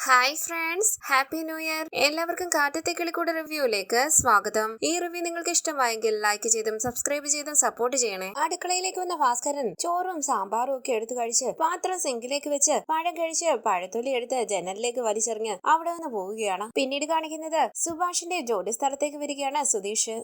Hi friends, happy new year. എല്ലാവർക്കും കാറ്റത്തെ കിളിക്കൂടെ റിവ്യൂയിലേക്ക് സ്വാഗതം. ഈ റിവ്യൂ നിങ്ങൾക്ക് ഇഷ്ടമായെങ്കിൽ ലൈക്ക് ചെയ്തും സബ്സ്ക്രൈബ് ചെയ്തും സപ്പോർട്ട് ചെയ്യണേ. അടുക്കളയിലേക്ക് വന്ന ഭാസ്കരൻ ചോറും സാമ്പാറും ഒക്കെ എടുത്തു കഴിച്ച് പാത്രം സിങ്കിലേക്ക് വെച്ച് പഴം കഴിച്ച് പഴത്തൊലി എടുത്ത് ജനലിലേക്ക് വലിച്ചെറിഞ്ഞ് അവിടെ നിന്ന് പോവുകയാണ്. പിന്നീട് കാണിക്കുന്നത് സുഭാഷിന്റെ ജോലി സ്ഥലത്തേക്ക് വരികയാണ് സുധീഷ്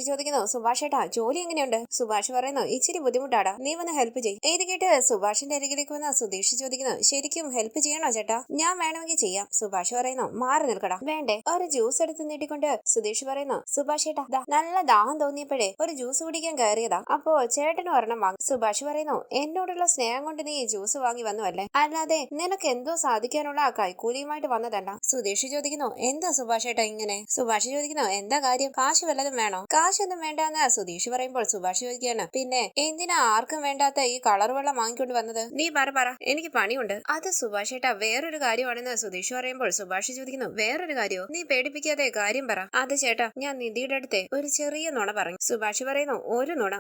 ചോദിക്കുന്നു, സുഭാഷ് ഏട്ടാ ജോലി എങ്ങനെയുണ്ട്? സുഭാഷ് പറയുന്നു, ഇച്ചിരി ബുദ്ധിമുട്ടാടാ, നീ വന്ന് ഹെൽപ്പ് ചെയ്യും. ഇത് കേട്ട് സുഭാഷിന്റെ അരികിലേക്ക് വന്ന സുധീഷ് ചോദിക്കുന്നു, ശരിക്കും ഹെൽപ്പ് ചെയ്യണോ ചേട്ടാ? ഞാൻ വേണമെങ്കിൽ ചെയ്യാം. സുഭാഷ് പറയുന്നു, മാറി നിൽക്കടാ. വേണ്ടേ? ഒരു ജ്യൂസ് എടുത്ത് നീട്ടിക്കൊണ്ട് സുധീഷ് പറയുന്നു, സുഭാഷ് ഏട്ടാ നല്ല ദാഹം തോന്നിയപ്പോഴേ ഒരു ജ്യൂസ് കുടിക്കാൻ കയറിയതാ, അപ്പോ ചേട്ടന് ഒരെണ്ണം വാങ്ങി. സുഭാഷ് പറയുന്നു, എന്നോടുള്ള സ്നേഹം കൊണ്ട് നീ ജ്യൂസ് വാങ്ങി വന്നുവല്ലേ, അല്ലാതെ നിനക്ക് എന്തോ സാധിക്കാനുള്ള കൈക്കൂലിയുമായിട്ട് വന്നതല്ല. സുധീഷ് ചോദിക്കുന്നു, എന്താ സുഭാഷ് ഏട്ടാ ഇങ്ങനെ? സുഭാഷ് ചോദിക്കുന്നു, എന്താ കാര്യം? കാശ് വല്ലതും വേണോ? കാശൊന്നും വേണ്ടാന്ന് സുധീഷ് പറയുമ്പോൾ സുഭാഷ് ചോദിക്കുകയാണ്, പിന്നെ എന്തിനാ ആർക്കും വേണ്ടാത്ത ഈ കളർ വെള്ളം വാങ്ങിക്കൊണ്ട് വന്നത്? നീ പറ, എനിക്ക് പണിയുണ്ട്. അത് സുഭാഷ് ഏട്ടാ വേറൊരു കാര്യമാണെന്ന് സുധീഷ് പറയുമ്പോൾ സുഭാഷ് ചോദിക്കുന്നു, വേറൊരു കാര്യോ? നീ പേടിപ്പിക്കാതെ കാര്യം പറ. അത് ചേട്ടാ, ഞാൻ നിധിയുടെ അടുത്ത് ഒരു ചെറിയ നുണ പറഞ്ഞു. സുഭാഷ് പറയുന്നു, ഒരു നുണ?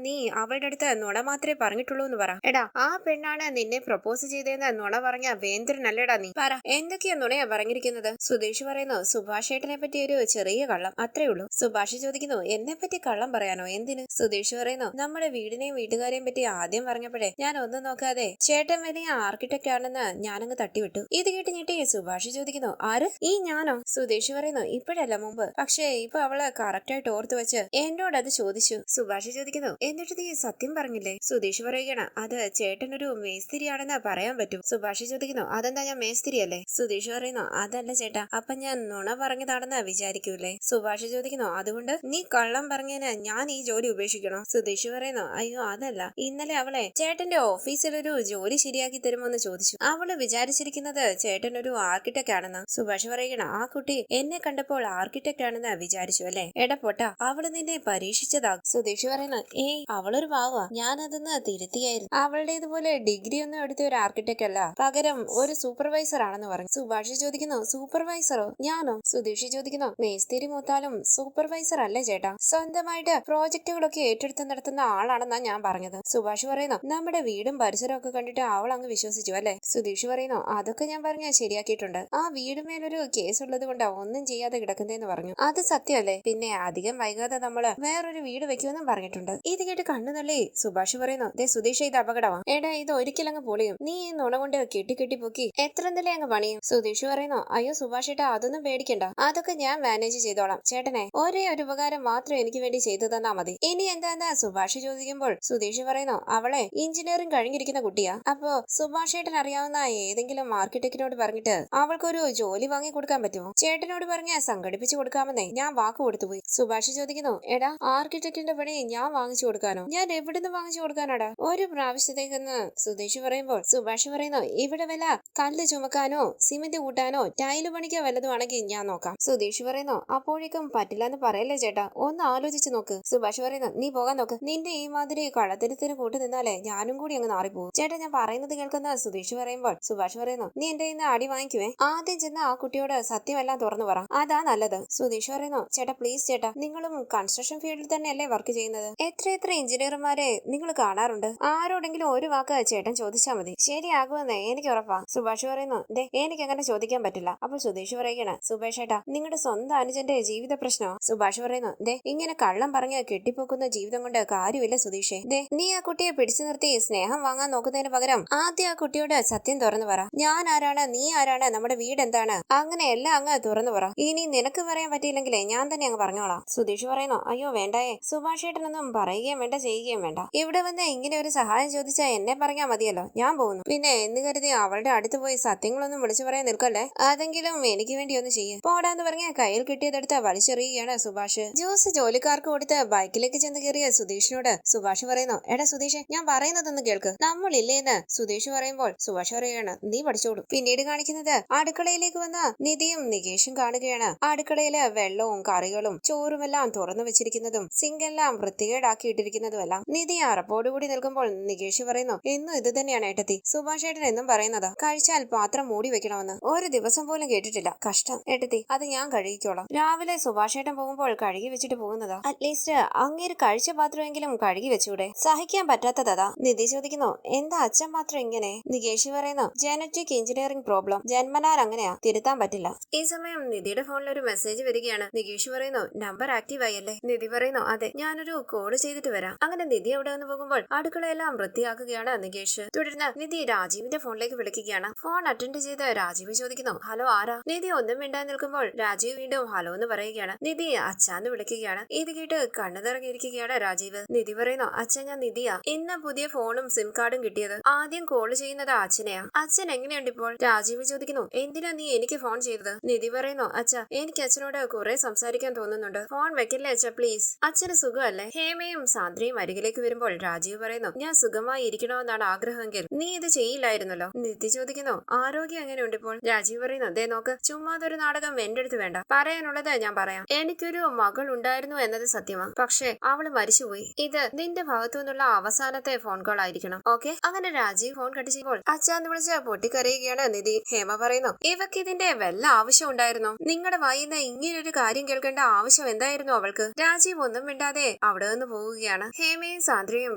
നീ അവളുടെ അടുത്ത് നുണ മാത്രമേ പറഞ്ഞിട്ടുള്ളൂ എന്ന് പറ. എടാ, ആ പെണ്ണാണ് നിന്നെ പ്രപ്പോസ് ചെയ്തതെന്ന് നുണ പറഞ്ഞ വേന്ദ്രനല്ലേടാ നീ. പറ, എന്തൊക്കെയാ നുണയാ പറഞ്ഞിരിക്കുന്നത്? സുധീഷ് പറയുന്നു, സുഭാഷ് ഏട്ടനെ പറ്റി ഒരു ചെറിയ കള്ളം, അത്രേ ഉള്ളൂ. സുഭാഷ് ചോദിക്കുന്നു, എന്നെ പറ്റി കള്ളം പറയാനോ? എന്തിന്? സുധീഷ് പറയുന്നു, നമ്മുടെ വീടിനെയും വീട്ടുകാരെയും പറ്റി ആദ്യം പറഞ്ഞപ്പോഴേ ഞാൻ ഒന്നും നോക്കാതെ ചേട്ടൻ വലിയ ആർക്കിടെക്ട് ആണെന്ന് ഞാനങ്ങ് തട്ടിവിട്ടു. ഇത് കേട്ട് ഞെട്ടി സുഭാഷ് ചോദിക്കുന്നു, ആര്? ഈ ഞാനോ? സുധീഷ് പറയുന്നു, ഇപ്പോഴല്ല മുമ്പ്, പക്ഷേ ഇപ്പൊ അവള് കറക്റ്റായിട്ട് ഓർത്തു വെച്ച് എന്നോട് അത് ചോദിച്ചു. സുഭാഷ് ചോദിക്കുന്നു, എന്നിട്ട് നീ സത്യം പറഞ്ഞില്ലേ? സുധീഷ് പറയുകയാണ്, അത് ചേട്ടനൊരു മേസ്തിരിയാണെന്ന് പറയാൻ പറ്റും. സുഭാഷ് ചോദിക്കുന്നു, അതെന്താ ഞാൻ മേസ്തിരിയല്ലേ? സുധീഷ് പറയുന്നു, അതല്ല ചേട്ടാ, അപ്പൊ ഞാൻ നുണ പറഞ്ഞതാണെന്ന് വിചാരിക്കൂലേ? സുഭാഷ് ചോദിക്കുന്നു, അതുകൊണ്ട് നീ കള്ളം പറഞ്ഞതിന് ഞാൻ ഈ ജോലി ഉപേക്ഷിക്കണോ? സുധീഷ് പറയുന്നു, അയ്യോ അതല്ല, ഇന്നലെ അവളെ ചേട്ടന്റെ ഓഫീസിൽ ഒരു ജോലി ശരിയാക്കി തരുമോന്ന് ചോദിച്ചു. അവള് വിചാരിച്ചിരിക്കുന്നത് ചേട്ടൻ ഒരു ആർക്കിടെക്ട് ആണെന്ന്. സുഭാഷ് പറയുകയാണ്, ആ കുട്ടി എന്നെ കണ്ടപ്പോൾ ആർക്കിടെക്ട് ആണെന്ന് വിചാരിച്ചു അല്ലേ? എടപ്പൊട്ടാ, അവള് നിന്നെ പരീക്ഷിച്ചതാ. സുധീഷ് പറയുന്നു, ഏയ് അവളൊരു പാവാ, ഞാനതെന്ന് തിരുത്തിയായിരുന്നു. അവളുടേതുപോലെ ഡിഗ്രി ഒന്നും എടുത്ത ഒരു ആർക്കിടെക്ട് അല്ല, പകരം ഒരു സൂപ്പർവൈസർ ആണെന്ന് പറഞ്ഞു. സുഭാഷ് ചോദിക്കുന്നു, സൂപ്പർവൈസറോ? ഞാനോ? സുധീഷ് ചോദിക്കുന്നു, മേസ്തിരി മൂത്താലും സൂപ്പർവൈസർ അല്ലേ ചേട്ടാ, സ്വന്തമായിട്ട് പ്രോജക്റ്റുകളൊക്കെ ഏറ്റെടുത്ത് നടത്തുന്ന ആളാണെന്നാ ഞാൻ പറഞ്ഞത്. സുഭാഷ് പറയുന്നു, നമ്മുടെ വീടും പരിസരവും ഒക്കെ കണ്ടിട്ട് അവൾ അങ്ങ് വിശ്വസിച്ചു അല്ലേ? സുധീഷ് പറയുന്നു, അതൊക്കെ ഞാൻ പറഞ്ഞ ശരിയാക്കിയിട്ടുണ്ട്. ആ വീടുമേലൊരു കേസ് ഉള്ളത് കൊണ്ടാ ഒന്നും ചെയ്യാതെ കിടക്കുന്നതെന്ന് പറഞ്ഞു. അത് സത്യമല്ലേ? പിന്നെ അധികം വൈകാതെ നമ്മള് വേറൊരു വീട് വെക്കുമെന്നും പറഞ്ഞിട്ടുണ്ട്. ഇത് കേട്ട് കണ്ണു തള്ളി സുഭാഷ് പറയുന്നു, ദേ സുധീഷ്, ഇത് അപകടമാ. എടാ, ഇത് ഒരിക്കലങ്ങ് പൊളിയും. നീ ഈ നുണ കൊണ്ട് കെട്ടി പൊക്കി എത്ര എന്തെല്ലാം അങ്ങ് പണിയും. സുധീഷ് പറയുന്നു, അയ്യോ സുഭാഷ് ഏട്ടാ, അതൊന്നും പേടിക്കണ്ട, അതൊക്കെ ഞാൻ മാനേജ് ചെയ്തോളാം. ചേട്ടനെ ഒരേ ഒരു ഉപകാരം മാത്രം എനിക്ക് വേണ്ടി ചെയ്തു തന്നാ മതി. ഇനി എന്താ സുഭാഷ് ചോദിക്കുമ്പോൾ സുധീഷ് പറയുന്നു, അവളെ എഞ്ചിനീയറിംഗ് കഴിഞ്ഞിരിക്കുന്ന കുട്ടിയാ. അപ്പോ സുഭാഷ് ഏട്ടൻ അറിയാവുന്ന ഏതെങ്കിലും ആർക്കിടെക്റ്റിനോട് പറഞ്ഞിട്ട് അവൾക്കൊരു ജോലി വാങ്ങി കൊടുക്കാൻ പറ്റുമോ? ചേട്ടനോട് പറഞ്ഞ സംഘടിപ്പിച്ചു കൊടുക്കാമെന്നേ ഞാൻ വാക്ക് കൊടുത്തുപോയി. സുഭാഷ് ചോദിക്കുന്നു, എടാ, ആർക്കിടെക്റ്റിന്റെ പണി ഞാൻ വാങ്ങിച്ചു കൊടുക്കാനോ? ഞാൻ എവിടുന്ന് വാങ്ങിച്ചു കൊടുക്കാനാടാ? ഒരു പ്രാവശ്യത്തേക്കെന്ന് സുധീഷ് പറയുമ്പോൾ സുഭാഷ് പറയുന്നു, ഇവിടെ വല്ല കല്ല് ചുമക്കാനോ സിമന്റ് കൂട്ടാനോ ടൈല് പണിക്കോ വല്ലതും ആണെങ്കിൽ ഞാൻ നോക്കാം. സുധീഷ് പറയുന്നു, അപ്പോഴേക്കും പറ്റില്ലെന്ന് പറയല്ലേ ചേട്ടാ, ഒന്ന് ആലോചിച്ച് നോക്ക്. സുഭാഷ് പറയുന്നു, നീ പോകാൻ നോക്ക്. നിന്റെ ഈ മാതിരി കള്ളത്തരത്തിന് കൂട്ടു നിന്നാലേ ഞാനും കൂടി അങ്ങ് നാറിപ്പോകും. ചേട്ടാ, ഞാൻ പറയുന്നത് കേൾക്കുന്ന സുധീഷ് പറയുമ്പോൾ സുഭാഷ് പറയുന്നു, നീ എന്റെ ഇന്ന് അടി വാങ്ങിക്കുവേ. ആദ്യം ചെന്ന് ആ കുട്ടിയോട് സത്യമെല്ലാം തുറന്നു പറ, അതാ നല്ലത്. സുധീഷ് പറയുന്നു, ചേട്ടാ പ്ലീസ് ചേട്ടാ, നിങ്ങളും കൺസ്ട്രക്ഷൻ ഫീൽഡിൽ തന്നെയല്ലേ വർക്ക് ചെയ്യുന്നത്? എത്ര എഞ്ചിനീയർമാരെ നിങ്ങൾ കാണാറുണ്ട്. ആരോടെങ്കിലും ഒരു വാക്ക് ചേട്ടൻ ചോദിച്ചാൽ മതി, ശരിയാകുമെന്ന് എനിക്ക് ഉറപ്പാ. സുഭാഷ് പറയുന്നു, ദേ എനിക്ക് അങ്ങനെ ചോദിക്കാൻ പറ്റില്ല. അപ്പോൾ സുധീഷ് പറയുകയാണ്, സുഭാഷ് ഏട്ടാ, നിങ്ങളുടെ സ്വന്തം അനുജന്റെ ജീവിത പ്രശ്നമോ? സുഭാഷ് പറയുന്നു, ദേ ഇങ്ങനെ കള്ളം പറഞ്ഞ് കെട്ടിപ്പോക്കുന്ന ജീവിതം കൊണ്ട് കാര്യമില്ല സുധീഷേ. ദേ നീ ആ കുട്ടിയെ പിടിച്ചു നിർത്തി സ്നേഹം വാങ്ങാൻ നോക്കുന്നതിന് പകരം ആദ്യം ആ കുട്ടിയോട് സത്യം തുറന്നു പറ. ഞാൻ ആരാണ്, നീ ആരാണ്, നമ്മുടെ വീട് എന്താണ്, അങ്ങനെ എല്ലാം അങ്ങ് തുറന്നു പറ. ഇനി നിനക്ക് പറയാൻ പറ്റിയില്ലെങ്കിലേ ഞാൻ തന്നെ അങ്ങ് പറഞ്ഞോളാം. സുധീഷ് പറയുന്നു, അയ്യോ വേണ്ടായേ, സുഭാഷ് ഏട്ടനൊന്നും പറയുകയും വേണ്ട ചെയ്യുകയും വേണ്ട. ഇവിടെ വന്ന് ഇങ്ങനെ ഒരു സഹായം ചോദിച്ചാൽ എന്നെ പറഞ്ഞാൽ മതിയല്ലോ, ഞാൻ പോകുന്നു. പിന്നെ എന്ന് കരുതി അവളുടെ അടുത്ത് പോയി സത്യങ്ങളൊന്നും വിളിച്ചു പറയാൻ നിൽക്കല്ലേ, അതെങ്കിലും എനിക്ക് വേണ്ടി ഒന്ന് ചെയ്യും. പോടാന്ന് പറഞ്ഞ കയ്യിൽ കിട്ടിയതെടുത്ത് വലിച്ചെറിയുകയാണ് സുഭാഷ്. ജ്യൂസ് ജോലിക്കാർക്ക് കൊടുത്ത് ബൈക്കിലേക്ക് ചെന്ന് കയറിയ സുധീഷിനോട് സുഭാഷ് പറയുന്നു, എടാ സുധീഷ്, ഞാൻ പറയുന്നതൊന്ന് കേൾക്ക്. നമ്മളില്ലേന്ന് സുധീഷ് പറയുമ്പോൾ സുഭാഷ് പറയുകയാണ്, നീ പഠിച്ചോളൂ. പിന്നീട് കാണിക്കുന്നത് അടുക്കളയിലേക്ക് വന്ന നിധിയും നികേഷും കാണുകയാണ്. അടുക്കളയില് വെള്ളവും കറികളും ചോറുമെല്ലാം തുറന്നു വെച്ചിരിക്കുന്നതും സിങ്കെല്ലാം വൃത്തികേടാക്കിയിട്ടിരിക്കുന്നതുമെല്ലാം. നിധി അറപ്പോടുകൂടി നിൽക്കുമ്പോൾ നികേഷ് പറയുന്നു, എന്നും ഇത് തന്നെയാണ് ഏട്ടത്തി, സുഭാഷ് ഏട്ടൻ എന്നും പറയുന്നതാ, കഴിച്ചാൽ പാത്രം മൂടി വെക്കണമെന്ന്. ഒരു ദിവസം പോലും കേട്ടിട്ടില്ല. കഷ്ടം ഏട്ടത്തി, അത് ഞാൻ കഴുകിക്കോളാം. രാവിലെ സുഭാഷ് ഏട്ടൻ പോകുമ്പോൾ കഴുകി വെച്ചിട്ട് പോകുന്നതാ, അറ്റ്ലീസ്റ്റ് അങ്ങേര് കഴിച്ച പാത്രമെങ്കിലും കഴുകി വെച്ചൂടെ? സഹിക്കാൻ പറ്റാത്തതാ. നിധി ചോദിക്കുന്നു, എന്താ അച്ഛൻ മാത്രം ഇങ്ങനെ? നികേഷ് പറയുന്നു, ജനറ്റിക് എഞ്ചിനീയറിംഗ് പ്രോബ്ലം. ജന്മനാൽ അങ്ങനെയാ, തിരുത്താൻ പറ്റില്ല. ഈ സമയം നിധിയുടെ ഫോണിൽ ഒരു മെസ്സേജ് വരികയാണ്. നികേഷ് പറയുന്നു, നമ്പർ ആക്റ്റീവ് ആയല്ലേ? നിധി പറയുന്നു, അതെ, ഞാനൊരു കോള് ചെയ്തിട്ട് വരാം. അങ്ങനെ നിധി അവിടെ നിന്ന് പോകുമ്പോൾ അടുക്കളയെല്ലാം വൃത്തിയാക്കുകയാണ് നികേഷ്. തുടർന്ന് നിധി രാജീവിന്റെ ഫോണിലേക്ക് വിളിക്കുകയാണ്. ഫോൺ അറ്റൻഡ് ചെയ്ത് രാജീവ് ചോദിക്കുന്നു, ഹലോ ആരാ? നിധി ഒന്നും മിണ്ടാൻ നിൽക്കുമ്പോൾ രാജീവ് വീണ്ടും ഹലോ എന്ന് പറയുകയാണ്. നിധി അച്ഛാന്ന് വിളിക്കുകയാണ്. ഇത് കേട്ട് കണ്ണു നിറങ്ങിയിരിക്കുകയാണ് രാജീവ്. നിധി പറയുന്നു, അച്ഛൻ ഞാൻ നിധിയാ. ഇന്ന് പുതിയ ഫോണും സിം കാർഡും കിട്ടിയത്. ആദ്യം കോള് ചെയ്യുന്നത് അച്ഛനെയാ. അച്ഛൻ എങ്ങനെയുണ്ട് ഇപ്പോൾ? രാജീവ് ചോദിക്കുന്നു, എന്തിനാ നീ എനിക്ക് ഫോൺ ചെയ്തത്? നിധി പറയുന്നു, അച്ഛ, എനിക്ക് അച്ഛനോട് കുറെ സംസാരിക്കാൻ തോന്നുന്നുണ്ട്. ഫോൺ വെക്കില്ലേ അച്ഛ, പ്ലീസ്. അച്ഛന് സുഖമല്ലേ? ഹേമയും സാന്ദ്രയും അരികിലേക്ക് വരുമ്പോൾ രാജീവ് പറയുന്നു, ഞാൻ സുഖമായി ഇരിക്കണമെന്നാണ് ആഗ്രഹമെങ്കിൽ നീ ഇത് ചെയ്യില്ലായിരുന്നല്ലോ. നിധി ചോദിക്കുന്നു, ആരോഗ്യം എങ്ങനെയുണ്ട് ഇപ്പോൾ? രാജീവ് പറയുന്നു, ദേ നോക്ക്, ചുമ്മാതൊരു നാടകം എന്റെ അടുത്ത് വേണ്ട. പറയാനുള്ളത് ഞാൻ പറയാം. എനിക്കൊരു മകൾ ഉണ്ടായിരുന്നു എന്നത് സത്യമാണ്, പക്ഷെ അവള് മരിച്ചുപോയി. ഇത് നിന്റെ ഭാഗത്തു നിന്നുള്ള അവസാനത്തെ ഫോൺ കോൾ ആയിരിക്കണം, ഓക്കെ? അങ്ങനെ രാജീവ് ഫോൺ കട്ട് ചെയ്യുമ്പോൾ അച്ഛാന്ന് വിളിച്ച് പൊട്ടിക്കരയുകയാണ് നിധി. ഹേമ പറയുന്നു, ഇവക്ക് ഇതിന്റെ വല്ല ആവശ്യം ഉണ്ടായിരുന്നോ? നിങ്ങളുടെ വായിന്ന് ഇങ്ങനൊരു കാര്യം കേൾക്കേണ്ട ആവശ്യം എന്തായിരുന്നു അവൾക്ക്? രാജീവ് ഒന്നും മിണ്ടാതെ അവിടെ നിന്ന് പോവുകയാണ്. ഹേമയും സാന്ദ്രയും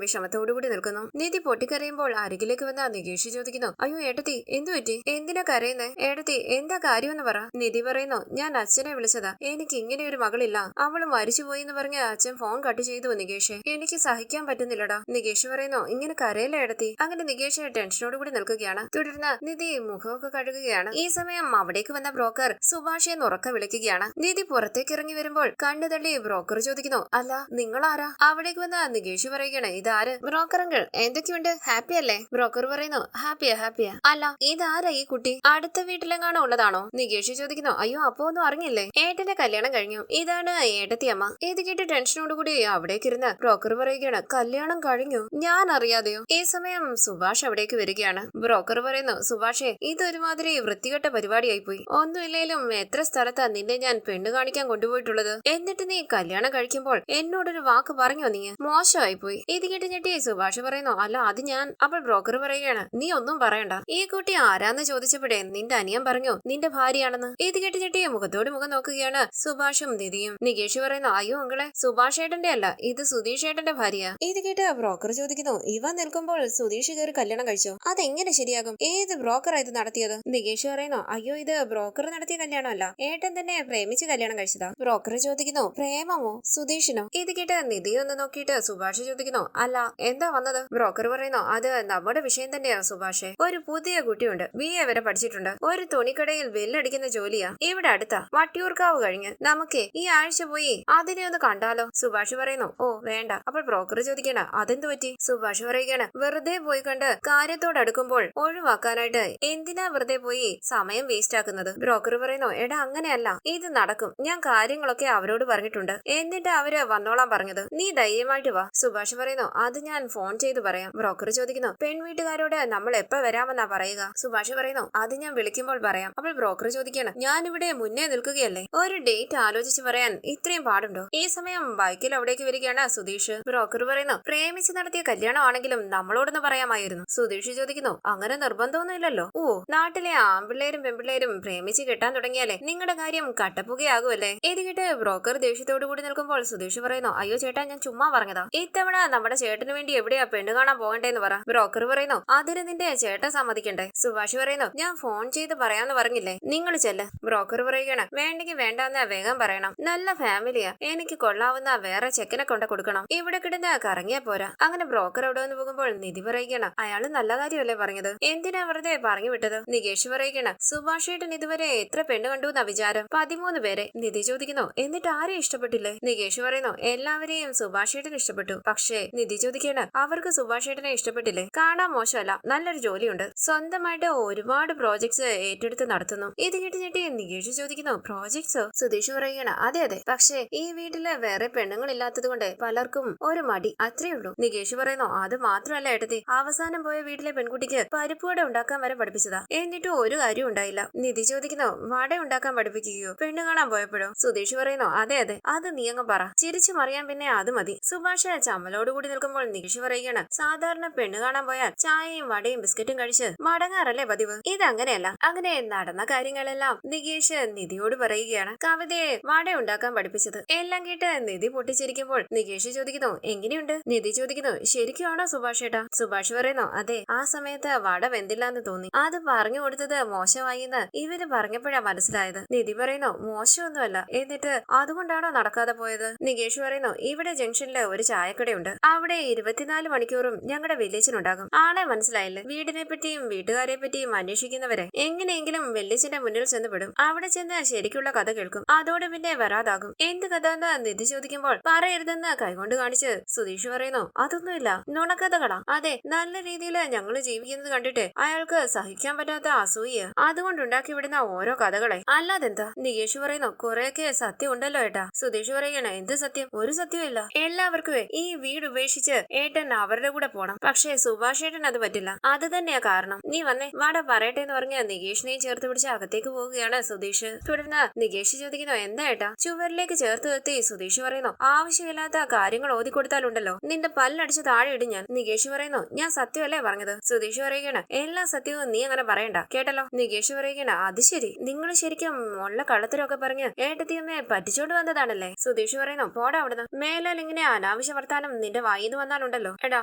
വിഷമത്തോടുകൂടി നിൽക്കുന്നു. നിധി പൊട്ടിക്കരയുമ്പോൾ അരികിലേക്ക് വന്ന നികേഷ് ചോദിക്കുന്നു, അയ്യോ ഏട്ടത്തി, എന്തു പറ്റി? എന്തിനാ കരയുന്നേ? ഏട്ടത്തി, എന്താ കാര്യമെന്ന് പറ. നിധി പറയുന്നു, ഞാൻ അച്ഛനെ വിളിച്ചതാ. എനിക്ക് ഇങ്ങനെ ഒരു മകളില്ല, അവള് മരിച്ചുപോയി എന്ന് പറഞ്ഞ് അച്ഛൻ ഫോൺ കട്ട് ചെയ്തു നികേഷ്. എനിക്ക് സഹിക്കാൻ പറ്റുന്നില്ലടാ. നികേഷ് പറയുന്നു, ഇങ്ങനെ കരയില്ല ഏടത്തി. അങ്ങനെ നികേഷ് ടെൻഷനോട് കൂടി നിൽക്കുകയാണ്. തുടർന്ന് നിധി മുഖമൊക്കെ കഴുകുകയാണ്. ഈ സമയം അവിടേക്ക് വന്ന ബ്രോക്കർ സുഭാഷെ ഉറക്ക വിളിക്കുകയാണ്. നിധി പുറത്തേക്ക് ഇറങ്ങി വരുമ്പോൾ കണ്ണു തള്ളി ബ്രോക്കർ ചോദിക്കുന്നു, അല്ല നിങ്ങളാരാ? അവിടേക്ക് വന്ന നികേഷ് പറയുകയാണ്, ഇതാര്? ബ്രോക്കർ അങ്കിൾ, എന്തൊക്കെയുണ്ട്? ഹാപ്പി അല്ലേ? ബ്രോക്കർ പറയുന്നു, ഹാപ്പിയാ ഹാപ്പിയാ. അല്ല ഇതാരാ ഈ കുട്ടി? അടുത്ത വീട്ടിലെങ്ങാണോ ഉള്ളതാണോ? നികേഷ് ചോദിക്കുന്നു, അയ്യോ അപ്പൊ ഒന്നും അറിഞ്ഞില്ലേ? ഏട്ടന്റെ കല്യാണം കഴിഞ്ഞു. ഇതാണ് ഏട്ടത്തി അമ്മ. ഇത് കേട്ട് ടെൻഷനോട് കൂടി അവിടേക്ക് ഇരുന്ന് ബ്രോക്കർ പറയുകയാണ്, കല്യാണം കഴിഞ്ഞു? ഞാൻ അറിയാതെയോ? ഈ സമയം സുഭാഷ് അവിടേക്ക് വരികയാണ്. ബ്രോക്കർ പറയുന്നു, സുഭാഷേ, ഇതൊരുമാതിരി വൃത്തികെട്ട പരിപാടിയായി പോയി. ഒന്നുമില്ലേലും എത്ര സ്ഥലത്താ നിന്നെ ഞാൻ പെണ്ണ് കാണിക്കാൻ കൊണ്ടുപോയിട്ടുള്ളത്. എന്നിട്ട് നീ കല്യാണം കഴിക്കുമ്പോൾ എന്നോടൊരു വാക്ക് പറഞ്ഞോ? നീ മോശമായി പോയി. ഇത് കേട്ട് ഞെട്ടി സുഭാഷ് പറയുന്നു, അല്ല അത് ഞാൻ. അപ്പോൾ ബ്രോക്കർ പറയുകയാണ്, നീ ഒന്നും പറയണ്ട. ഈ കുട്ടി ആരാന്ന് ചോദിച്ചപ്പോഴേ നിന്റെ അനിയൻ പറഞ്ഞു നിന്റെ ഭാര്യയാണെന്ന്. ഇത് കേട്ട് ഞെട്ടി മുഖത്തോട് മുഖം നോക്കുകയാണ് സുഭാഷും നിധിയും. നികേഷ് പറയുന്നു, അയ്യോ അങ്കളെ, സുഭാഷ് ഏട്ടന്റെ അല്ല, ഇത് സുധീഷ് ഏട്ടന്റെ ഭാര്യയാ. ഇത് കേട്ട് ബ്രോക്കർ ചോദിക്കുന്നു, ഇവ നിൽക്കുമ്പോൾ സുധീഷ് കയറി കല്യാണം കഴിച്ചോ? അതെങ്ങനെ ശരിയാകും? ഏത് ബ്രോക്കറാ ഇത് നടത്തിയത്? നികേഷ് പറയുന്നു, അയ്യോ ഇത് ബ്രോക്കർ നടത്തിയ കല്യാണമല്ല, ഏട്ടൻ തന്നെ പ്രേമിച്ച് കല്യാണം കഴിച്ചതാ. ബ്രോക്കർ ചോദിക്കുന്നു, പ്രേമമോ സുധീഷിനോ? ഇത് കേട്ട് നിധി ഒന്ന് നോക്കിയിട്ട് സുഭാഷ് ചോദിക്കുന്നു, അല്ല എന്താ വന്നത്? ബ്രോക്കർ പറയുന്നു, അത് നമ്മുടെ വിഷയം തന്നെയാ സുഭാഷെ. ഒരു പുതിയ കുട്ടിയുണ്ട്, BA വരെ പഠിച്ചിട്ടുണ്ട്. ഒരു തുണിക്കടയിൽ ബില്ലടിക്കുന്ന ജോലിയാ. ഇവിടെ അടുത്താ, വട്ടിയൂർക്കാവ് കഴിഞ്ഞ്. നമുക്ക് ഈ ആഴ്ച പോയി അതിനെ ഒന്ന് കണ്ടാലോ? സുഭാഷ് പറയുന്നു, ഓ വേണ്ട. അപ്പോൾ ബ്രോക്കർ ചോദിക്കണം, അതെന്തു പറ്റി? സുഭാഷ് പറയുകയാണ്, വെറുതെ പോയി കണ്ട് കാര്യത്തോടടുക്കുമ്പോൾ ഒഴിവാക്കാനായിട്ട് എന്തിനാ വെറുതെ പോയി സമയം വേസ്റ്റ് ആക്കുന്നത്? ബ്രോക്കർ പറയുന്നു, എടാ അങ്ങനെയല്ല, ഇത് നടക്കും. ഞാൻ കാര്യങ്ങളൊക്കെ അവരോട് പറഞ്ഞിട്ടുണ്ട്, എന്നിട്ട് അവര് വന്നോളാൻ പറഞ്ഞത്. നീ ധൈര്യമായിട്ട് വാ. സുഭാഷ് പറയുന്നു, അത് ഞാൻ ഫോൺ ചെയ്ത് പറയാം. ബ്രോക്കർ ചോദിക്കുന്നു, പെൺവീട്ടുകാരോട് നമ്മൾ എപ്പോ വരാമെന്നാ പറയുക? സുഭാഷ് പറയുന്നു, അത് ഞാൻ വിളിക്കുമ്പോൾ പറയാം. അപ്പോൾ ബ്രോക്കർ ചോദിക്കണം, ഞാനിവിടെ മുന്നേ നിൽക്കുകയല്ലേ, ഒരു ഡേറ്റ് ആലോചിച്ച് പറയാൻ ഇത്രയും പാടുണ്ടോ? ഈ സമയം ബൈക്കിൽ അവിടേക്ക് വരികയാണ് സുധീഷ്. ബ്രോക്കർ പറയുന്നു, പ്രേമിച്ച് നടത്തിയ കല്യാണമാണെങ്കിലും നമ്മളോടൊന്ന് പറയാമായിരുന്നു. സുധീഷ് ചോദിക്കുന്നു, അങ്ങനെ നിർബന്ധമൊന്നുമില്ലല്ലോ. ഓ, നാട്ടിലെ ആൺപിള്ളേരും പെൺപിള്ളേരും പ്രേമിച്ച് കെട്ടാൻ തുടങ്ങിയാലേ നിങ്ങളുടെ കാര്യം കട്ടപ്പുകയാകുമല്ലേ? ഇത് കേട്ട് ബ്രോക്കർ ദേഷ്യത്തോടു കൂടി നിൽക്കുമ്പോൾ സുധീഷ് പറയുന്നു, അയ്യോ ചേട്ടാ, ഞാൻ ചുമ്മാ പറഞ്ഞതാ. ഇത്തവണ നമ്മുടെ ചേട്ടന് വേണ്ടി എവിടെയാ പെണ്ണ് കാണാൻ പോകണ്ടേന്ന് പറ. ബ്രോക്കർ പറയുന്നു, അതിന് നിന്റെ ചേട്ടൻ സമ്മതിക്കണ്ടേ? സുഭാഷ് പറയുന്നു, ഞാൻ ഫോൺ ചെയ്ത് പറയാന്ന് പറഞ്ഞില്ലേ, നിങ്ങൾ ചെല്ല്. ബ്രോക്കർ പറയുകയാണ്, വേണ്ടെങ്കിൽ വേണ്ടാന്ന് വേഗം പറയണം. നല്ല ഫാമിലിയാ, എനിക്ക് കൊള്ളാവുന്ന വേറെ ചെക്കനെ കൊണ്ട് കൊടുക്കണം. ഇവിടെ കിടന്ന് കറങ്ങിയാ പോരാ. അങ്ങനെ ബ്രോക്കർ അവിടെ വന്ന് പോകുമ്പോൾ നിധി പറയുകയാണ്, അയാള് നല്ല കാര്യമല്ലേ പറഞ്ഞത്, എന്തിനാ വെറുതെ പറഞ്ഞു വിട്ടത്? നികേഷ് പറയുകയാണ്, സുഭാഷ് ഏട്ടൻ ഇതുവരെ എത്ര പെണ്ണ് കണ്ടു എന്നാ വിചാരം? 13 പേരെ. നിധി ചോദിക്കുന്നു, എന്നിട്ട് ആരെയും ഇഷ്ടപ്പെട്ടില്ലേ? നികേഷ് പറയുന്നു, എല്ലാവരെയും സുഭാഷ് ഏട്ടൻ ഇഷ്ടപ്പെട്ടു. പക്ഷേ നിധി ചോദിക്കുകയാണ്, അവർക്ക് സുഭാഷ് ഏട്ടനെ ഇഷ്ടപ്പെട്ടില്ലേ? കാണാൻ മോശമല്ല, നല്ലൊരു ജോലിയുണ്ട്, സ്വന്തമായിട്ട് ഒരുപാട് പ്രോജക്ട്സ് ഏറ്റെടുത്ത് നടത്തുന്നു. ഇത് കേട്ട് ഞെട്ടി നികേഷ് ചോദിക്കുന്നു, പ്രോജക്ട്സോ? സുധീഷ് പറയുകയാണ്, അതെ അതെ, പക്ഷേ ഈ വീട്ടില് വേറെ പെണ്ണുങ്ങളില്ലാത്തത് കൊണ്ട് പലർക്കും ഒരു മടി, അത്രേ ഉള്ളൂ. നികേഷ് പറയുന്നു, അത് മാത്രമല്ല ഏട്ടത്തി, അവസാനം പോയ വീട്ടിലെ പെൺകുട്ടിക്ക് പരിപ്പുവട ഉണ്ടാക്കാൻ വരെ പഠിപ്പിച്ചതാ, എന്നിട്ടും ഒരു കാര്യം ഉണ്ടായില്ല. നിധി ചോദിക്കുന്നു, വട ഉണ്ടാക്കാൻ പഠിപ്പിക്കുകയോ പെണ്ണ് കാണാൻ പോയപ്പോഴോ? സുധീഷ് പറയുന്നു, അതെ അതെ, അത് നീ അങ്ങ് പറ, ചിരിച്ചു മറിയാൻ പിന്നെ അത് മതി. സുഭാഷ് ചമ്മലോടുകൂടി നിൽക്കുമ്പോൾ നികേഷ് പറയുകയാണ്, സാധാരണ പെണ്ണ് കാണാൻ പോയാൽ ചായയും വടയും ബിസ്ക്കറ്റും കഴിച്ച് മടങ്ങാറല്ലേ പതിവ്? ഇതങ്ങനെയല്ല. അങ്ങനെ നടന്ന കാര്യങ്ങളെല്ലാം നികേഷ് നിധിയോട് പറയുകയാണ്. കവിതയെ വട ഉണ്ടാക്കാൻ പഠിപ്പിച്ചത്. എല്ലാം കേട്ട് നിധി പൊട്ടിച്ചിരിക്കുമ്പോൾ നികേഷ് ചോദിക്കുന്നു, എങ്ങനെയുണ്ട്? നിധി ചോദിക്കുന്നു, ശരിക്കുമാണോ സുഭാഷ് ഏട്ടാ? സുഭാഷ് പറയുന്നു, അതെ, ആ സമയത്ത് വട വെന്തില്ലാന്ന് തോന്നി, അത് പറഞ്ഞു കൊടുത്തത് മോശമായി എന്ന് ഇവര് പറഞ്ഞപ്പോഴാ മനസ്സിലായത്. നിധി പറയുന്നു മോശമൊന്നുമല്ല, എന്നിട്ട് അതുകൊണ്ടാണോ നടക്കാതെ പോയത്? നികേഷ് പറയുന്നു ഇവിടെ ജംഗ്ഷനില് ഒരു ചായക്കടയുണ്ട്, അവിടെ 24 മണിക്കൂറും ഞങ്ങളുടെ വില്ലേജിനുണ്ടാകും. ആളെ മനസ്സിലായില്ലേ? വീടിനെ പറ്റിയും വീട്ടുകാരെ പറ്റിയും അന്വേഷിക്കുന്നവരെ എങ്ങനെയെങ്കിലും വെല്ലിച്ചിന്റെ മുന്നിൽ ചെന്ന് വിടും. അവിടെ ചെന്ന് ശരിക്കുള്ള കഥ കേൾക്കും. അതോടെ പിന്നെ വരാതാകും. എന്ത് കഥ എന്ന് നിധി ചോദിക്കുമ്പോൾ പറയരുതെന്ന് കൈകൊണ്ട് കാണിച്ച് സുധീഷ് പറയുന്നു അതൊന്നുമില്ല, നുണക്കഥകളാ. അതെ, നല്ല രീതിയിൽ ഞങ്ങൾ ജീവിക്കുന്നത് കണ്ടിട്ട് അയാൾക്ക് സഹിക്കാൻ പറ്റാത്ത അസൂയ, അതുകൊണ്ടുണ്ടാക്കി വിടുന്ന ഓരോ കഥകളെ. അല്ലാതെന്താ? നികേഷ് പറയുന്നു കുറെയൊക്കെ സത്യം ഉണ്ടല്ലോ ഏട്ടാ. സുധീഷ് പറയണ എന്ത് സത്യം? ഒരു സത്യവും ഇല്ല. എല്ലാവർക്കും ഈ വീട് ഉപേക്ഷിച്ച് ഏട്ടൻ അവരുടെ കൂടെ പോണം. പക്ഷേ സുഭാഷ് ഏട്ടൻ അത് പറ്റില്ല. അത് തന്നെയാ കാരണം. നീ വന്നേ, വാട പറയട്ടെ എന്ന് പറഞ്ഞ് നികേഷിനെയും ചേർത്ത് പിടിച്ച് അകത്തേക്ക് പോവുകയാണ് സുധീഷ്. തുടർന്ന് നികേഷ് ചോദിക്കുന്നു എന്താ ഏട്ടാ? ചുവരിലേക്ക് ചേർത്ത് നിർത്തി സുധീഷ് പറയുന്നു ആവശ്യമില്ലാത്ത കാര്യങ്ങൾ ഓതിക്കൊടുത്താലുണ്ടല്ലോ നിന്റെ പല്ലടിച്ച് താഴെ ഇടും ഞാൻ. നികേഷ് പറയുന്നു ഞാൻ സത്യമല്ലേ പറഞ്ഞത്? സുധീഷ് പറയുകയാണ് എല്ലാ സത്യവും നീ അങ്ങനെ പറയണ്ട കേട്ടല്ലോ. നികേഷ് പറയുകയാണ് അത് ശരി, നിങ്ങൾ ശരിക്കും ഉള്ള കള്ളത്തരമൊക്കെ പറഞ്ഞ് ഏട്ടത്തിയമ്മയെ പറ്റിച്ചോണ്ട് വന്നതാണല്ലേ? സുധീഷ് പറയുന്നു പോടാ അവിടുന്ന്, മേലാൽ ഇങ്ങനെ അനാവശ്യ വർത്താനം നിന്റെ വായിന്ന് വന്നാലുണ്ടല്ലോ എടാ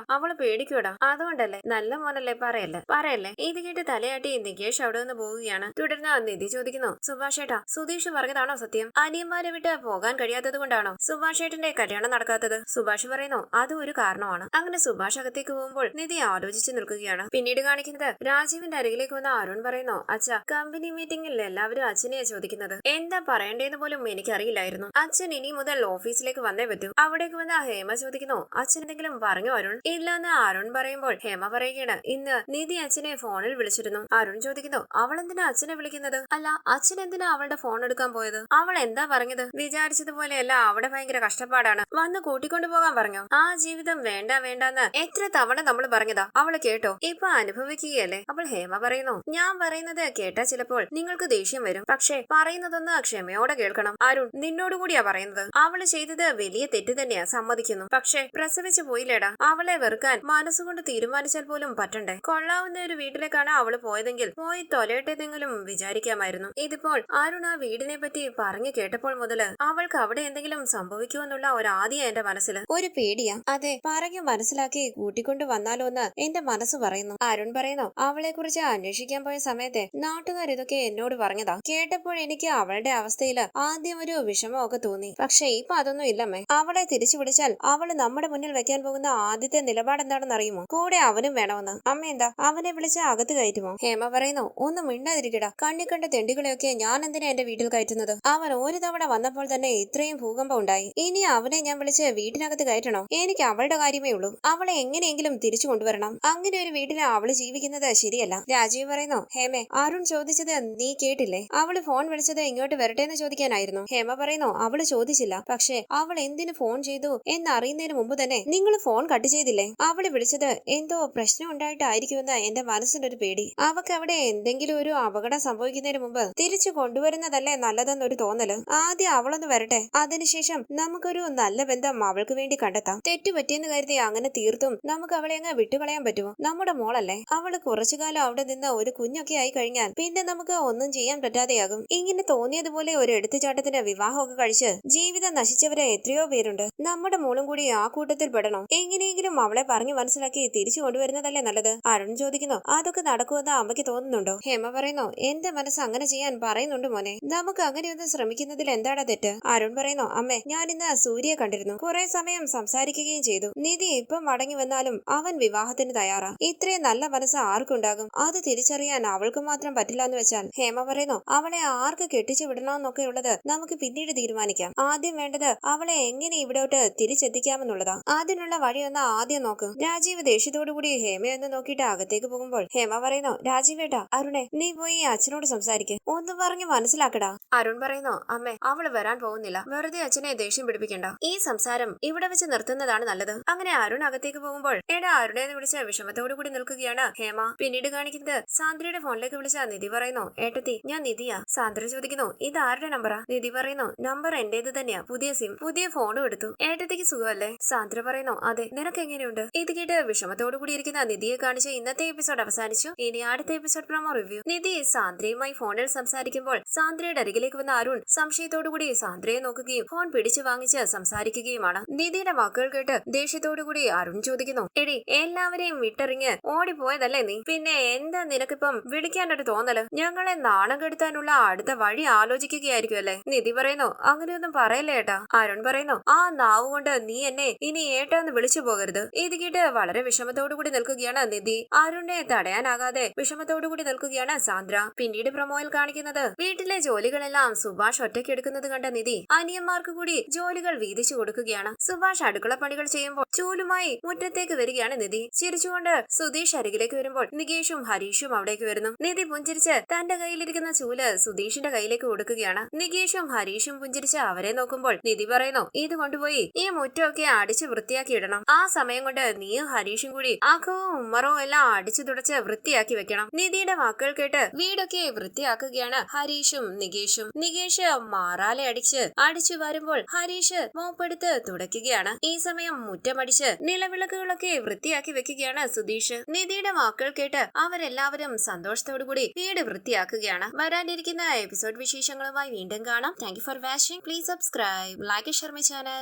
അവള് പേടിക്കൂടാ. അതുകൊണ്ടല്ലേ, നല്ല മോനല്ലേ, പറയല്ലേ. ഇത് കേട്ട് തലയാട്ടി നികേഷ് അവിടെ നിന്ന് പോവുകയാണ്. തുടർന്ന് നിധി ചോദിക്കുന്നു സുഭാഷ് ഏട്ടാ സുധീഷ് പറഞ്ഞതാണോ സത്യം? അനിയന്മാരെ വിട്ട് പോകാൻ കഴിയാത്തത് കൊണ്ടാണോ സുഭാഷ് ഏട്ടന്റെ കല്യാണം നടക്കാത്തത്? സുഭാഷ് പറയുന്നു അതും ഒരു കാരണമാണ്. അങ്ങനെ സുഭാഷ് അകത്തേക്ക് പോകുമ്പോൾ നിധി ആലോചിച്ച് നിൽക്കുകയാണ്. പിന്നീട് കാണിക്കുന്നത് രാജീവിന്റെ അരികിലേക്ക് വന്ന അരുൺ പറയുന്നു അച്ഛ കമ്പനി മീറ്റിംഗിൽ എല്ലാവരും അച്ഛനെയാ ചോദിക്കുന്നത്, എന്താ പറയേണ്ടതെന്ന് പോലും എനിക്കറിയില്ലായിരുന്നു. അച്ഛൻ ഇനി മുതൽ ഓഫീസിലേക്ക് വന്നേ പറ്റൂ. അവിടേക്ക് വന്ന ഹേമ ചോദിക്കുന്നു അച്ഛൻ എന്തെങ്കിലും പറഞ്ഞു അരുൺ? ഇല്ലെന്ന് അരുൺ പറയുമ്പോൾ ഹേമ പറയുകയാണ് ഇന്ന് നിധി അച്ഛനെ ഫോണിൽ വിളിച്ചിരുന്നു. അരുൺ ചോദിക്കുന്നു അവൾ എന്തിനാ അച്ഛനെ വിളിക്കുന്നത്? അല്ല അച്ഛൻ എന്തിനാ അവളുടെ ഫോൺ എടുക്കാൻ പോയത്? അവൾ എന്താ പറഞ്ഞത്? വിചാരിച്ചതുപോലെയല്ല, അവിടെ ഭയങ്കര കഷ്ടപ്പാടാണ്, വന്ന് കൂട്ടിക്കൊണ്ടു പോകാൻ പറഞ്ഞു. ആ ജീവിതം വേണ്ടെന്ന് എത്ര തവണ നമ്മൾ പറഞ്ഞതാ, അവള് കേട്ടോ? ഇപ്പൊ അനുഭവിക്കുകയല്ലേ. അപ്പോൾ ഹേമ പറയുന്നു ഞാൻ പറയുന്നത് കേട്ടാ ചിലപ്പോൾ നിങ്ങൾക്ക് ദേഷ്യം വരും, പക്ഷേ പറയുന്നതൊന്ന് ക്ഷമയോടെ കേൾക്കണം. അരുൺ നിന്നോടുകൂടിയാ പറയുന്നത്. അവള് ചെയ്തത് വലിയ തെറ്റ് തന്നെയാ, സമ്മതിക്കുന്നു. പക്ഷേ പ്രസവിച്ചു പോയില്ലേടാ. അവളെ വെറുക്കാൻ മനസ്സുകൊണ്ട് തീരുമാനിച്ചാൽ പോലും പറ്റണ്ടേ? കൊള്ളാവുന്ന ഒരു വീട്ടിലേക്കാണ് അവള് പോയതെങ്കിൽ പോയി തൊലയട്ടെന്നെങ്കിലും വിചാരിക്കാമായിരുന്നു. ഇതിപ്പോൾ അരുൺ ആ വീടിനെ പറ്റി പറഞ്ഞു കേട്ടപ്പോൾ മുതല് അവൾക്ക് അവിടെ എന്തെങ്കിലും സംഭവിക്കുമെന്നുള്ള ഒരാദ്യം എന്റെ മനസ്സിൽ ഒരു പേടിയാ. അതെ, പറഞ്ഞു മനസ്സിലാക്കി കൂട്ടിക്കൊണ്ടു വന്നാലോ എന്ന് എന്റെ മനസ്സ് പറയുന്നു. അരുൺ പറയുന്നു അവളെ കുറിച്ച് അന്വേഷിക്കാൻ പോയ സമയത്തെ നാട്ടുകാർ ഇതൊക്കെ എന്നോട് പറഞ്ഞതാ. കേട്ടപ്പോൾ എനിക്ക് അവളുടെ അവസ്ഥയില് ആദ്യം ഒരു വിഷമമൊക്കെ തോന്നി. പക്ഷെ ഇപ്പൊ അതൊന്നും ഇല്ലമ്മേ. അവളെ തിരിച്ചു വിളിച്ചാൽ അവള് നമ്മുടെ മുന്നിൽ വെക്കാൻ പോകുന്ന ആദ്യത്തെ നിലപാട് എന്താണെന്ന് അറിയുമോ? കൂടെ അവനും വേണമെന്ന്. അമ്മ എന്താ അവനെ വിളിച്ച് അകത്ത് കയറ്റുമോ? ഹേമ പറയുന്നു ഒന്നും മിണ്ടാതിരിക്കടാ, കണ്ണി കണ്ട തെണ്ടികളെയൊക്കെ ഞാൻ എന്തിനാ എന്റെ വീട്ടിൽ കയറ്റുന്നത്? അവൻ ഒരു തവണ വന്നപ്പോൾ തന്നെ ഇത്രയും ഭൂകമ്പം ഉണ്ടായി. ഇനി അവനെ ഞാൻ വിളിച്ച് വീട്ടിനകത്ത് കയറ്റണോ? എനിക്ക് അവളുടെ കാര്യമേ ഉള്ളൂ. അവളെ എങ്ങനെയെങ്കിലും തിരിച്ചു കൊണ്ടുവരണം. അങ്ങനെ ഒരു വീട്ടിൽ അവള് ജീവിക്കുന്നത് ശരിയല്ല. രാജീവ് പറയുന്നു ഹേമേ അരുൺ ചോദിച്ചത് നീ കേട്ടില്ലേ? അവള് ഫോൺ വിളിച്ചത് ഇങ്ങോട്ട് വരട്ടെ എന്ന് ചോദിക്കാനായിരുന്നു. ഹേമ പറയുന്നു അവള് ചോദിച്ചില്ല, പക്ഷെ അവൾ എന്തിനു ഫോൺ ചെയ്തു എന്നറിയുന്നതിന് മുമ്പ് തന്നെ നിങ്ങൾ ഫോൺ കട്ട് ചെയ്തില്ലേ? അവള് വിളിച്ചത് എന്തോ പ്രശ്നം ഉണ്ടായിട്ടായിരിക്കുമെന്ന് എന്റെ മനസ്സിനൊരു പേടി. അവക്ക് അവിടെ എന്തെങ്കിലും ഒരു അപകടം സംഭവിക്കുന്നതിന് മുമ്പ് തിരിച്ചു കൊണ്ടുവരുന്നതല്ലേ നല്ലതെന്നൊരു തോന്നല്. ആദ്യം അവളൊന്ന് വരട്ടെ, അതിനുശേഷം നമുക്കൊരു നല്ല ബന്ധം അവൾക്ക് വേണ്ടി കണ്ടെത്താം. തെറ്റുപറ്റിയെന്ന് കരുതി അങ്ങനെ തീർത്തും നമുക്ക് അവളെ അങ്ങ് വിട്ടുകളയാൻ പറ്റുമോ? നമ്മുടെ മോളല്ലേ. അവള് കുറച്ചുകാലം അവിടെ നിന്ന് ഒരു കുഞ്ഞൊക്കെ ആയി കഴിഞ്ഞാൽ പിന്നെ നമുക്ക് ഒന്നും ചെയ്യാൻ പറ്റാതെയാകും. ഇങ്ങനെ തോന്നിയതുപോലെ ഒരു എടുത്തുചാട്ടത്തിന്റെ വിവാഹമൊക്കെ കഴിച്ച് ജീവിതം നശിച്ചവരെ എത്രയോ പേരുണ്ട്. നമ്മുടെ മോളും കൂടി ആ കൂട്ടത്തിൽ പെടണോ? എങ്ങനെയെങ്കിലും അവളെ പറഞ്ഞു മനസ്സിലാക്കി തിരിച്ചു കൊണ്ടുവരുന്നതല്ലേ നല്ലത്. അരുൺ ചോദിക്കുന്നു അതൊക്കെ നടക്കുമെന്ന് അമ്മയ്ക്ക് തോന്നുന്നുണ്ടോ? ഹേമ പറയുന്നു എന്റെ മനസ്സ് അങ്ങനെ ചെയ്യാൻ പറയുന്നുണ്ട് മോനെ. നമുക്ക് അങ്ങനെയൊന്ന് ശ്രമിക്കുന്നതിൽ എന്താണ് തെറ്റ്? അരുൺ പറയുന്നു അമ്മേ ഞാൻ ഇന്ന് സൂര്യയെ കണ്ടിരുന്നു, കുറെ സമയം സംസാരിക്കുകയും ചെയ്തു. നിധി ഇപ്പം മടങ്ങി വന്നാലും അവൻ വിവാഹത്തിന് തയ്യാറാ. ഇത്രയും നല്ല മനസ്സ് ആർക്കുണ്ടാകും? അത് തിരിച്ചറിയാൻ അവൾക്ക് മാത്രം പറ്റില്ല എന്ന് വെച്ചാൽ ഹേമ പറയുന്നു അവളെ ആർക്ക് കെട്ടിച്ചു വിടണമെന്നൊക്കെ ഉള്ളത് നമുക്ക് പിന്നീട് തീരുമാനിക്കാം. ആദ്യം വേണ്ടത് അവളെ എങ്ങനെ ഇവിടോട്ട് തിരിച്ചെത്തിക്കാമെന്നുള്ളതാ. അതിനുള്ള വഴിയൊന്ന് ആദ്യം നോക്ക്. രാജീവ് ദേഷ്യത്തോടു കൂടി ഹേമയൊന്ന് നോക്കിയിട്ട് അകത്തേക്ക് പോകുമ്പോൾ ഹേമ പറയുന്നു രാജീവേട്ടാ അരുണെ നീ പോയി അച്ഛനോട് സംസാരിക്ക്, ഒന്ന് പറഞ്ഞു മനസ്സിലാക്കടാ. അരുൺ പറയുന്നു അമ്മേ അവള് വരാൻ പോകുന്നില്ല, വെറുതെ അച്ഛനെ ദേഷ്യം പിടിപ്പിക്കണ്ട. ഈ സംസാരം ഇവിടെ വെച്ച് നിർത്തുന്നതാണ് നല്ലത്. അങ്ങനെ അരുൺ അകത്തേക്ക് പോകുമ്പോൾ എടാ അരുണെ എന്ന് വിളിച്ച് വിഷമത്തോടു കൂടി നിൽക്കുകയാണ് ഹേമ. പിന്നീട് കാണിക്കുന്നത് സാന്ദ്രയുടെ ഫോണിലേക്ക് വിളിച്ച നിധി പറയുന്നു ഏട്ടത്തി ഞാൻ നിധിയാ. സാന്ദ്ര ചോദിക്കുന്നു ഇത് ആരുടെ നമ്പറാ? നിധി പറയുന്നു നമ്പർ എന്റേത് തന്നെയാ, പുതിയ സിം, പുതിയ ഫോണും എടുത്തു. ഏട്ടത്തിക്ക് സുഖമല്ലേ? സാന്ദ്ര പറയുന്നു അതെ, നിനക്ക് എങ്ങനെയുണ്ട്? ഇത് കേട്ട് വിഷമത്തോടു കൂടി ഇരിക്കുന്ന നിധിയെ കാണിച്ച് ഇന്നത്തെ എപ്പിസോഡ് അവസാനിച്ചു. ഇനി അടുത്ത എപ്പിസോഡ് പ്രൊമോ റിവ്യൂ. നിധി സാന്ദ്രയുമായി ഫോണിൽ സംസാരിക്കുമ്പോൾ സാന്ദ്രയുടെ അരികിലേക്ക് വന്ന അരുൺ സംശയത്തോടു കൂടി സാന്ദ്രയെ നോക്കുകയും ഫോൺ പിടിച്ചു വാങ്ങിച്ച് സംസാരിക്കുകയുമാണ്. നിധിയുടെ വാക്കുകൾ കേട്ട് ദേഷ്യത്തോടു കൂടി അരുൺ ചോദിക്കുന്നു എടി എല്ലാവരെയും വിട്ടെറിഞ്ഞ് ഓടിപ്പോയതല്ലേ നീ? പിന്നെ എന്താ നിനക്ക് നിനക്കിപ്പം വിളിക്കാനൊരു തോന്നല്? ഞങ്ങളെ നാണം കെടുത്താനുള്ള അടുത്ത വഴി ആലോചിക്കുകയായിരിക്കും അല്ലേ? നിധി പറയുന്നു, അങ്ങനെയൊന്നും പറയല്ലേ ഏട്ടാ. അരുൺ പറയുന്നു, ആ നാവ് കൊണ്ട് നീ എന്നെ ഇനി ഏട്ടാന്ന് വിളിച്ചു പോകരുത്. ഇത് കേട്ട് വളരെ വിഷമത്തോടുകൂടി നിൽക്കുകയാണ് നിധി. അരുണിനെ തടയാനാകാതെ വിഷമത്തോടുകൂടി നിൽക്കുകയാണ് സാന്ദ്ര. പിന്നീട് പ്രൊമോയിൽ കാണിക്കുന്നത് വീട്ടിലെ ജോലികളെല്ലാം സുഭാഷ് ഒറ്റയ്ക്ക് എടുക്കുന്നത് കണ്ട നിധി അനിയന്മാർക്ക് കൂടി ജോലികൾ വീതിച്ചു കൊടുക്കുകയാണ്. സുഭാഷ് അടുക്കള പണികൾ ചെയ്യുമ്പോൾ ചൂലുമായി മുറ്റത്തേക്ക് വരികയാണ് നിധി. ചിരിച്ചുകൊണ്ട് സുധീഷ് അരികിലേക്ക് വരുമ്പോൾ നികേഷും ഹരീഷും അവിടേക്ക് വരുന്നു. നിധി പുഞ്ചിരിച്ച് തന്റെ കയ്യിലിരിക്കുന്ന ചൂല് സുധീഷിന്റെ കയ്യിലേക്ക് കൊടുക്കുകയാണ്. നികേഷും ഹരീഷും പുഞ്ചിരിച്ച് അവരെ നോക്കുമ്പോൾ നിധി പറയുന്നു, ഇത് കൊണ്ടുപോയി ഈ മുറ്റമൊക്കെ അടിച്ച് വൃത്തിയാക്കി ഇടണം. ആ സമയം കൊണ്ട് നീയും ഹരീഷും കൂടി അഖവും ഉമ്മറവും എല്ലാം അടിച്ചു തുടച്ച് വൃത്തിയാക്കി വെക്കണം. നിധിയുടെ വാക്കുകൾ കേട്ട് വീടൊക്കെ വൃത്തിയാക്കുകയാണ് ഹരീഷും നികേഷും. നികേഷ് മാറാലെ അടിച്ചു വരുമ്പോൾ ഹരീഷ് മോപ്പെടുത്ത് തുടയ്ക്കുകയാണ്. ഈ സമയം മുറ്റമടിച്ച് നിലവിളക്കുകളൊക്കെ വൃത്തിയാക്കി വെക്കുകയാണ് സുധീഷ്. നിധിയുടെ വാക്കുകൾ കേട്ട് അവരെല്ലാവരും സന്തോഷത്തോടുകൂടി വീട് വൃത്തിയാക്കുകയാണ്. വരാനിരിക്കുന്ന എപ്പിസോഡ് വിശേഷങ്ങളുമായി വീണ്ടും കാണാം. Thank you for watching. Please subscribe, like, share my channel.